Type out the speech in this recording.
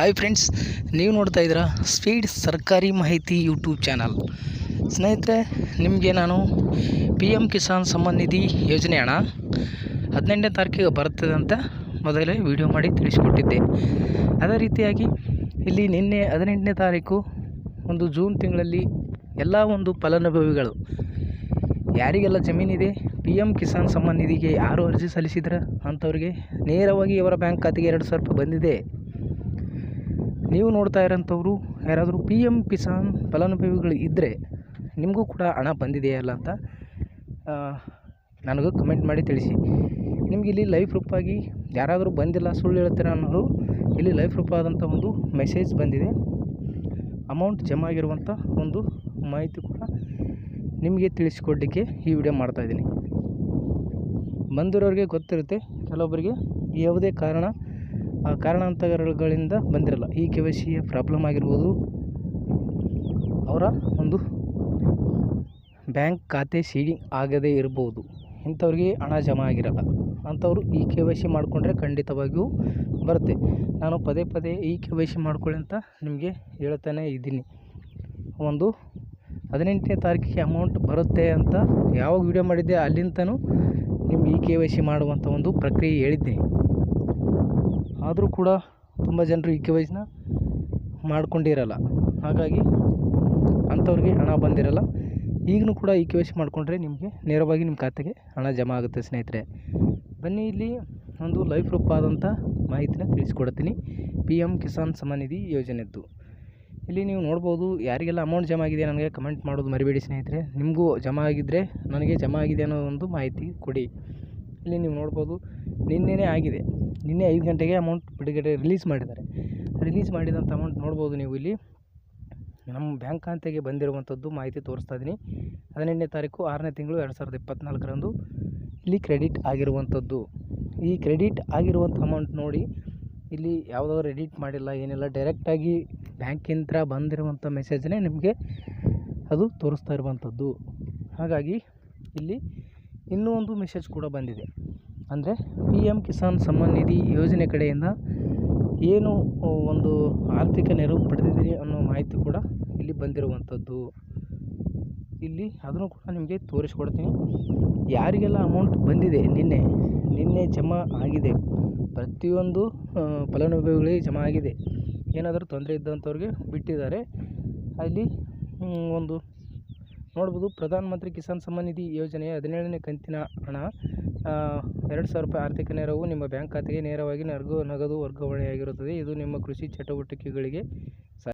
Hi friends, ನೀವು ನೋಡ್ತಾ ಇದ್ದೀರಾ ಸ್ಪೀಡ್ ಸರ್ಕಾರಿ ಮಾಹಿತಿ ಯೂಟ್ಯೂಬ್ ಚಾನಲ್. ಸ್ನೇಹಿತರೆ, ನಿಮಗೆ ನಾನು ಪಿ ಎಮ್ ಕಿಸಾನ್ ಸಮ್ಮಾನ್ ನಿಧಿ ಯೋಜನೆ ಹಣ 18ನೇ ತಾರೀಕಿಗೆ ಬರ್ತದೆ ಅಂತ ಮೊದಲೇ ವಿಡಿಯೋ ಮಾಡಿ ತಿಳಿಸಿಕೊಟ್ಟಿದ್ದೆ. ಅದೇ ರೀತಿಯಾಗಿ ಇಲ್ಲಿ ನಿನ್ನೆ 18ನೇ ತಾರೀಕು ಒಂದು ಜೂನ್ ತಿಂಗಳಲ್ಲಿ ಎಲ್ಲ ಒಂದು ಫಲಾನುಭವಿಗಳು ಯಾರಿಗೆಲ್ಲ ಜಮೀನಿದೆ ಪಿ ಎಮ್ ಕಿಸಾನ್ ಸಮ್ಮಾನ್ ನಿಧಿಗೆ ಯಾರು ಅರ್ಜಿ ಸಲ್ಲಿಸಿದ್ರೆ ಅಂಥವ್ರಿಗೆ ನೇರವಾಗಿ ಅವರ ಬ್ಯಾಂಕ್ ಖಾತೆಗೆ 2,000 ರೂಪಾಯಿ ಬಂದಿದೆ. ನೀವು ನೋಡ್ತಾ ಇರೋಂಥವ್ರು ಯಾರಾದರೂ ಪಿ ಎಮ್ ಕಿಸಾನ್ ಫಲಾನುಭವಿಗಳು ಇದ್ದರೆ ನಿಮಗೂ ಕೂಡ ಹಣ ಬಂದಿದೆಯಲ್ಲ ಅಂತ ನನಗೂ ಕಮೆಂಟ್ ಮಾಡಿ ತಿಳಿಸಿ. ನಿಮ್ಗೆ ಇಲ್ಲಿ ಲೈವ್ ಪ್ರೂಫ್ ಆಗಿ ಯಾರಾದರೂ ಬಂದಿಲ್ಲ ಸುಳ್ಳು ಹೇಳ್ತೀರ ಅನ್ನೋರು ಇಲ್ಲಿ ಲೈವ್ ಪ್ರೂಫ್ ಆದಂಥ ಒಂದು ಮೆಸೇಜ್ ಬಂದಿದೆ. ಅಮೌಂಟ್ ಜಮಾ ಆಗಿರುವಂಥ ಒಂದು ಮಾಹಿತಿ ಕೂಡ ನಿಮಗೆ ತಿಳಿಸ್ಕೊಡ್ಲಿಕ್ಕೆ ಈ ವಿಡಿಯೋ ಮಾಡ್ತಾಯಿದ್ದೀನಿ. ಬಂದಿರೋರಿಗೆ ಗೊತ್ತಿರುತ್ತೆ, ಕೆಲವೊಬ್ಬರಿಗೆ ಯಾವುದೇ ಕಾರಣಾಂತರಗಳಿಂದ ಬಂದಿರಲ್ಲ. ಈ KYC ಪ್ರಾಬ್ಲಮ್ ಆಗಿರ್ಬೋದು, ಅವರ ಒಂದು ಬ್ಯಾಂಕ್ ಖಾತೆ ಸೀಡಿಂಗ್ ಆಗದೇ ಇರ್ಬೋದು, ಇಂಥವ್ರಿಗೆ ಹಣ ಜಮಾ ಆಗಿರಲ್ಲ. ಅಂಥವ್ರು ಈ KYC ಮಾಡಿಕೊಂಡ್ರೆ ಖಂಡಿತವಾಗಿಯೂ ಬರುತ್ತೆ. ನಾನು ಪದೇ ಪದೇ ಈ KYC ಮಾಡ್ಕೊಳ್ಳಿ ಅಂತ ನಿಮಗೆ ಹೇಳ್ತಾನೆ ಇದ್ದೀನಿ. ಒಂದು 18ನೇ ತಾರೀಕಿಗೆ ಅಮೌಂಟ್ ಬರುತ್ತೆ ಅಂತ ಯಾವಾಗ ವಿಡಿಯೋ ಮಾಡಿದ್ದೆ ಅಲ್ಲಿಂದನೂ ನಿಮ್ಗೆ ಈ KYC ಮಾಡುವಂಥ ಒಂದು ಪ್ರಕ್ರಿಯೆ ಹೇಳಿದ್ದೆ. ಆದರೂ ಕೂಡ ತುಂಬ ಜನರು ಈ KYCನ ಮಾಡ್ಕೊಂಡಿರಲ್ಲ, ಹಾಗಾಗಿ ಅಂಥವ್ರಿಗೆ ಹಣ ಬಂದಿರಲ್ಲ. ಈಗಲೂ ಕೂಡ ಈ KYC ಮಾಡಿಕೊಂಡ್ರೆ ನಿಮಗೆ ನೇರವಾಗಿ ನಿಮ್ಮ ಖಾತೆಗೆ ಹಣ ಜಮಾ ಆಗುತ್ತೆ. ಸ್ನೇಹಿತರೆ, ಬನ್ನಿ ಇಲ್ಲಿ ಒಂದು ಲೈವ್ ಪ್ರೂಫ್ ಆದಂಥ ಮಾಹಿತಿನ ತಿಳಿಸ್ಕೊಡ್ತೀನಿ ಪಿ ಎಮ್ ಕಿಸಾನ್ ಸಮ್ಮಾನ್ ನಿಧಿ ಯೋಜನೆದ್ದು. ಇಲ್ಲಿ ನೀವು ನೋಡ್ಬೋದು, ಯಾರಿಗೆಲ್ಲ ಅಮೌಂಟ್ ಜಮಾ ಆಗಿದೆ ನನಗೆ ಕಮೆಂಟ್ ಮಾಡೋದು ಮರಿಬೇಡಿ ಸ್ನೇಹಿತರೆ. ನಿಮಗೂ ಜಮಾ ಆಗಿದ್ದರೆ ನನಗೆ ಜಮಾ ಆಗಿದೆ ಅನ್ನೋ ಒಂದು ಮಾಹಿತಿ ಕೊಡಿ. ಇಲ್ಲಿ ನೀವು ನೋಡ್ಬೋದು, ನಿನ್ನೆನೇ ಆಗಿದೆ. ನಿನ್ನೆ 5 ಗಂಟೆಗೆ ಅಮೌಂಟ್ ಬಿಡುಗಡೆ ರಿಲೀಸ್ ಮಾಡಿದ್ದಾರೆ. ರಿಲೀಸ್ ಮಾಡಿದಂಥ ಅಮೌಂಟ್ ನೋಡ್ಬೋದು ನೀವು ಇಲ್ಲಿ ನಮ್ಮ ಬ್ಯಾಂಕ್ ಖಾತೆಗೆ ಬಂದಿರುವಂಥದ್ದು ಮಾಹಿತಿ ತೋರಿಸ್ತಾ ಇದ್ದೀನಿ. 18ನೇ ತಾರೀಕು 6ನೇ ತಿಂಗಳು 2024ರಂದು ಇಲ್ಲಿ ಕ್ರೆಡಿಟ್ ಆಗಿರುವಂಥದ್ದು. ಈ ಕ್ರೆಡಿಟ್ ಆಗಿರುವಂಥ ಅಮೌಂಟ್ ನೋಡಿ, ಇಲ್ಲಿ ಯಾವುದಾದ್ರು ಎಡಿಟ್ ಮಾಡಿಲ್ಲ, ಏನಿಲ್ಲ, ಡೈರೆಕ್ಟಾಗಿ ಬ್ಯಾಂಕಿಂದ ಬಂದಿರುವಂಥ ಮೆಸೇಜನ್ನೇ ನಿಮಗೆ ಅದು ತೋರಿಸ್ತಾ ಇರುವಂಥದ್ದು. ಹಾಗಾಗಿ ಇಲ್ಲಿ ಇನ್ನೂ ಒಂದು ಮೆಸೇಜ್ ಕೂಡ ಬಂದಿದೆ, ಅಂದರೆ ಪಿ ಎಮ್ ಕಿಸಾನ್ ಸಮ್ಮಾನ್ ನಿಧಿ ಯೋಜನೆ ಕಡೆಯಿಂದ ಏನು ಒಂದು ಆರ್ಥಿಕ ನೆರವು ಪಡೆದಿದ್ದೀರಿ ಅನ್ನೋ ಮಾಹಿತಿ ಕೂಡ ಇಲ್ಲಿ ಬಂದಿರುವಂಥದ್ದು. ಇಲ್ಲಿ ಅದನ್ನು ಕೂಡ ನಿಮಗೆ ತೋರಿಸ್ಕೊಡ್ತೀನಿ. ಯಾರಿಗೆಲ್ಲ ಅಮೌಂಟ್ ಬಂದಿದೆ ನಿನ್ನೆ ಜಮಾ ಆಗಿದೆ, ಪ್ರತಿಯೊಂದು ಫಲಾನುಭವಿಗಳಿಗೆ ಜಮಾ ಆಗಿದೆ. ಏನಾದರೂ ತೊಂದರೆ ಇದ್ದಂಥವ್ರಿಗೆ ಬಿಟ್ಟಿದ್ದಾರೆ. ಅಲ್ಲಿ ಒಂದು ನೋಡ್ಬೋದು, ಪ್ರಧಾನ ಮಂತ್ರಿ ಕಿಸಾನ್ ಸಮ್ಮಾನ್ ನಿಧಿ ಯೋಜನೆಯ 17ನೇ ಕಂತಿನ ಹಣ 2,000 ರೂಪಾಯಿ ಆರ್ಥಿಕ ನೆರವು ನಿಮ್ಮ ಬ್ಯಾಂಕ್ ಖಾತೆಗೆ ನೇರವಾಗಿ ನಗದು ವರ್ಗಾವಣೆಯಾಗಿರುತ್ತದೆ. ಇದು ನಿಮ್ಮ ಕೃಷಿ ಚಟುವಟಿಕೆಗಳಿಗೆ